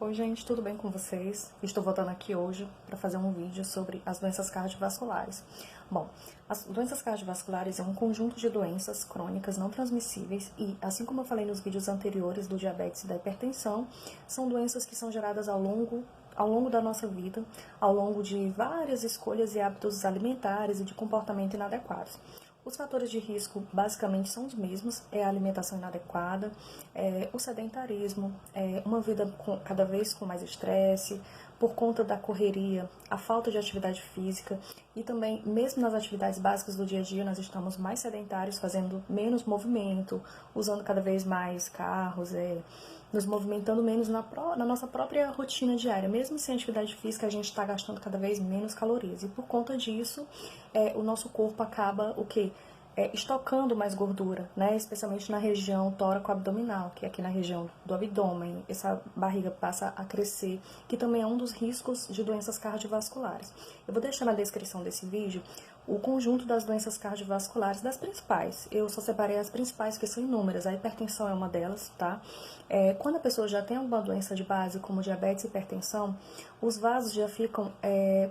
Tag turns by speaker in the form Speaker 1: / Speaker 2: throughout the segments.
Speaker 1: Oi gente, tudo bem com vocês? Estou voltando aqui hoje para fazer um vídeo sobre as doenças cardiovasculares. Bom, as doenças cardiovasculares é um conjunto de doenças crônicas não transmissíveis e, assim como eu falei nos vídeos anteriores do diabetes e da hipertensão, são doenças que são geradas ao longo da nossa vida, ao longo de várias escolhas e hábitos alimentares e de comportamento inadequados. Os fatores de risco basicamente são os mesmos, é a alimentação inadequada, o sedentarismo, uma vida cada vez com mais estresse, por conta da correria, a falta de atividade física e também, mesmo nas atividades básicas do dia a dia, nós estamos mais sedentários, fazendo menos movimento, usando cada vez mais carros, nos movimentando menos na nossa própria rotina diária. Mesmo sem atividade física, a gente está gastando cada vez menos calorias. E por conta disso, o nosso corpo acaba o quê? Estocando mais gordura, né? Especialmente na região tóraco-abdominal, que é aqui na região do abdômen, essa barriga passa a crescer, que também é um dos riscos de doenças cardiovasculares. Eu vou deixar na descrição desse vídeo o conjunto das doenças cardiovasculares, das principais. Eu só separei as principais, que são inúmeras. A hipertensão é uma delas, tá? Quando a pessoa já tem alguma doença de base, como diabetes e hipertensão, os vasos já ficam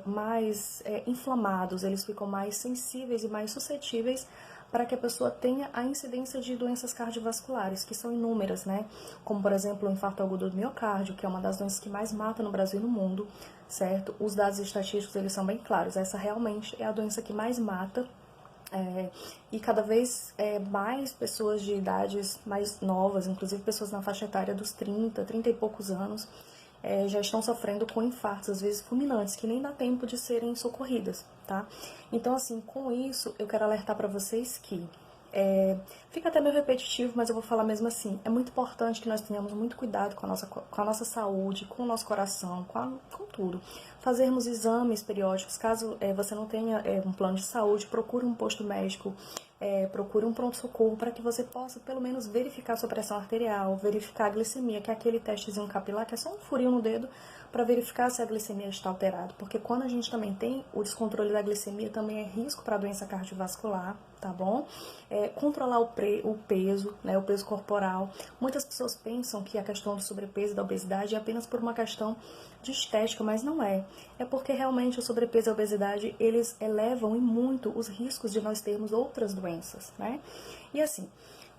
Speaker 1: mais inflamados, eles ficam mais sensíveis e mais suscetíveis para que a pessoa tenha a incidência de doenças cardiovasculares, que são inúmeras, né? Como, por exemplo, o infarto agudo do miocárdio, que é uma das doenças que mais mata no Brasil e no mundo, certo? Os dados estatísticos, eles são bem claros. Essa realmente é a doença que mais mata. E cada vez mais pessoas de idades mais novas, inclusive pessoas na faixa etária dos 30 e poucos anos, já estão sofrendo com infartos, às vezes fulminantes, que nem dá tempo de serem socorridas, tá? Então, assim, com isso, eu quero alertar para vocês que fica até meio repetitivo, mas eu vou falar mesmo assim. É muito importante que nós tenhamos muito cuidado com a nossa saúde, com o nosso coração, com tudo. Fazermos exames periódicos. Caso você não tenha um plano de saúde, procure um posto médico, procure um pronto-socorro para que você possa, pelo menos, verificar sua pressão arterial, verificar a glicemia, que é aquele testezinho capilar, que é só um furinho no dedo para verificar se a glicemia está alterada. Porque quando a gente também tem o descontrole da glicemia, também é risco para doença cardiovascular, tá bom? Controlar o peso, né, o peso corporal. Muitas pessoas pensam que a questão do sobrepeso e da obesidade é apenas por uma questão de estética, mas não é. É porque realmente o sobrepeso e a obesidade, eles elevam e muito os riscos de nós termos outras doenças, né? E assim,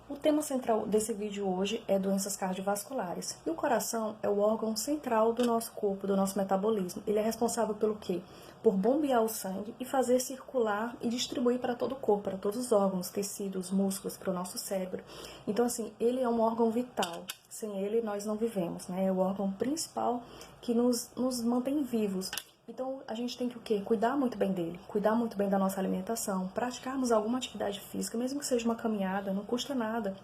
Speaker 1: o tema central desse vídeo hoje é doenças cardiovasculares. E o coração é o órgão central do nosso corpo, do nosso metabolismo. Ele é responsável pelo quê? Por bombear o sangue e fazer circular e distribuir para todo o corpo, para todos os órgãos, tecidos, músculos, para o nosso cérebro. Então, assim, ele é um órgão vital. Sem ele, nós não vivemos, né? É o órgão principal que nos mantém vivos. Então, a gente tem que o quê? Cuidar muito bem dele, cuidar muito bem da nossa alimentação, praticarmos alguma atividade física, mesmo que seja uma caminhada, não custa nada.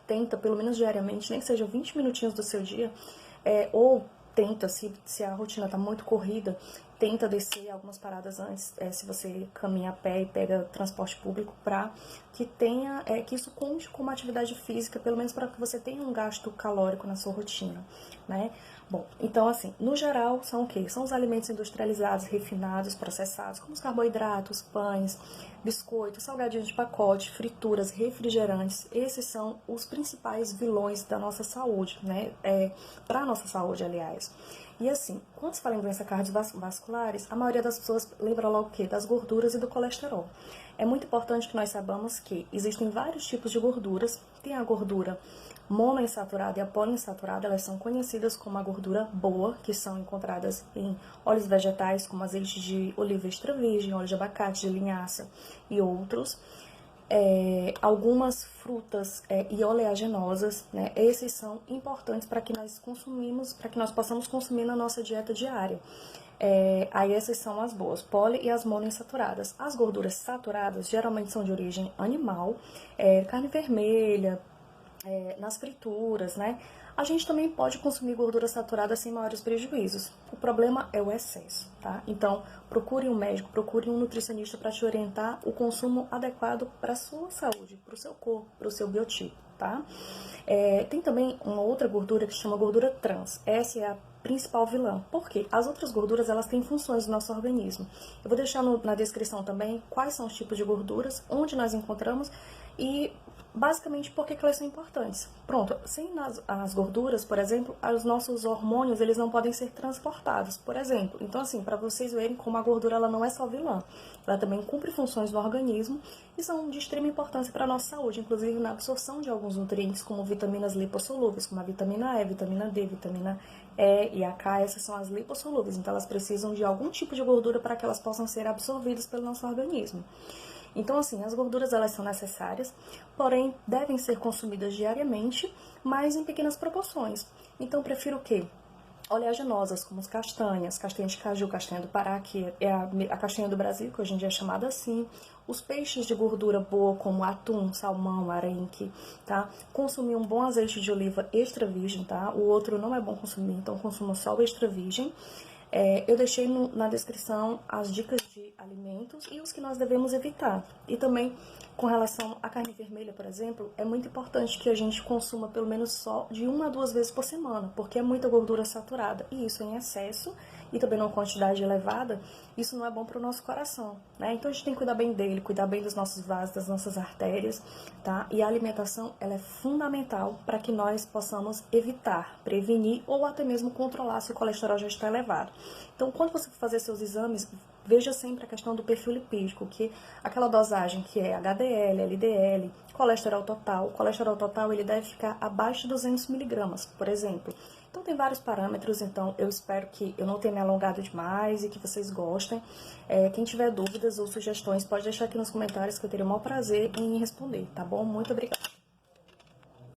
Speaker 1: Tenta, pelo menos diariamente, nem que seja 20 minutinhos do seu dia, ou tenta, se a rotina está muito corrida, tenta descer algumas paradas antes, se você caminha a pé e pega transporte público, para que tenha, que isso conte como atividade física, pelo menos para que você tenha um gasto calórico na sua rotina, né? Bom, então assim, no geral, são o quê? São os alimentos industrializados, refinados, processados, como os carboidratos, pães, biscoitos, salgadinhos de pacote, frituras, refrigerantes. Esses são os principais vilões da nossa saúde, né? Para a nossa saúde, aliás. E assim, quando se fala em doenças cardiovasculares, a maioria das pessoas lembra logo o quê? Das gorduras e do colesterol. É muito importante que nós saibamos que existem vários tipos de gorduras. Tem a gordura monoinsaturada e a poliinsaturada, elas são conhecidas como a gordura boa, que são encontradas em óleos vegetais, como azeite de oliva extra virgem, óleo de abacate, de linhaça e outros. Algumas frutas e oleaginosas, né? Esses são importantes para que nós consumimos, para que nós possamos consumir na nossa dieta diária. Aí essas são as boas, poli e as monoinsaturadas. As gorduras saturadas geralmente são de origem animal, carne vermelha, nas frituras, né? A gente também pode consumir gordura saturada sem maiores prejuízos. O problema é o excesso, tá? Então, procure um médico, procure um nutricionista para te orientar o consumo adequado para a sua saúde, para o seu corpo, para o seu biotipo, tá? Tem também uma outra gordura que se chama gordura trans. Essa é a principal vilã. Por quê? As outras gorduras, elas têm funções no nosso organismo. Eu vou deixar na descrição também quais são os tipos de gorduras, onde nós encontramos e Basicamente, por que elas são importantes? Pronto, sem as gorduras, por exemplo, os nossos hormônios, eles não podem ser transportados, por exemplo. Então, assim, para vocês verem como a gordura, ela não é só vilã. Ela também cumpre funções no organismo e são de extrema importância para a nossa saúde, inclusive na absorção de alguns nutrientes, como vitaminas lipossolúveis, como a vitamina E, vitamina D, vitamina E e a K, essas são as lipossolúveis. Então, elas precisam de algum tipo de gordura para que elas possam ser absorvidas pelo nosso organismo. Então, assim, as gorduras elas são necessárias, porém devem ser consumidas diariamente, mas em pequenas proporções. Então, prefiro o quê? Oleaginosas, como as castanhas, castanha de caju, castanha do Pará, que é a castanha do Brasil, que hoje em dia é chamada assim. Os peixes de gordura boa, como atum, salmão, arenque, tá? Consumir um bom azeite de oliva extra virgem, tá? O outro não é bom consumir, então consuma só o extra virgem. Eu deixei na descrição as dicas de alimentos e os que nós devemos evitar. E também, com relação à carne vermelha, por exemplo, é muito importante que a gente consuma pelo menos só de 1 a 2 vezes por semana, porque é muita gordura saturada. E isso em excesso e também numa quantidade elevada, isso não é bom para o nosso coração, né? Então a gente tem que cuidar bem dele, cuidar bem dos nossos vasos, das nossas artérias, tá? E a alimentação, ela é fundamental para que nós possamos evitar, prevenir ou até mesmo controlar se o colesterol já está elevado. Então, quando você for fazer seus exames, veja sempre a questão do perfil lipídico, que aquela dosagem que é HDL, LDL, colesterol total. O colesterol total ele deve ficar abaixo de 200 miligramas, por exemplo. Então, tem vários parâmetros, então eu espero que eu não tenha me alongado demais e que vocês gostem. Quem tiver dúvidas ou sugestões, pode deixar aqui nos comentários que eu teria o maior prazer em responder, tá bom? Muito obrigada!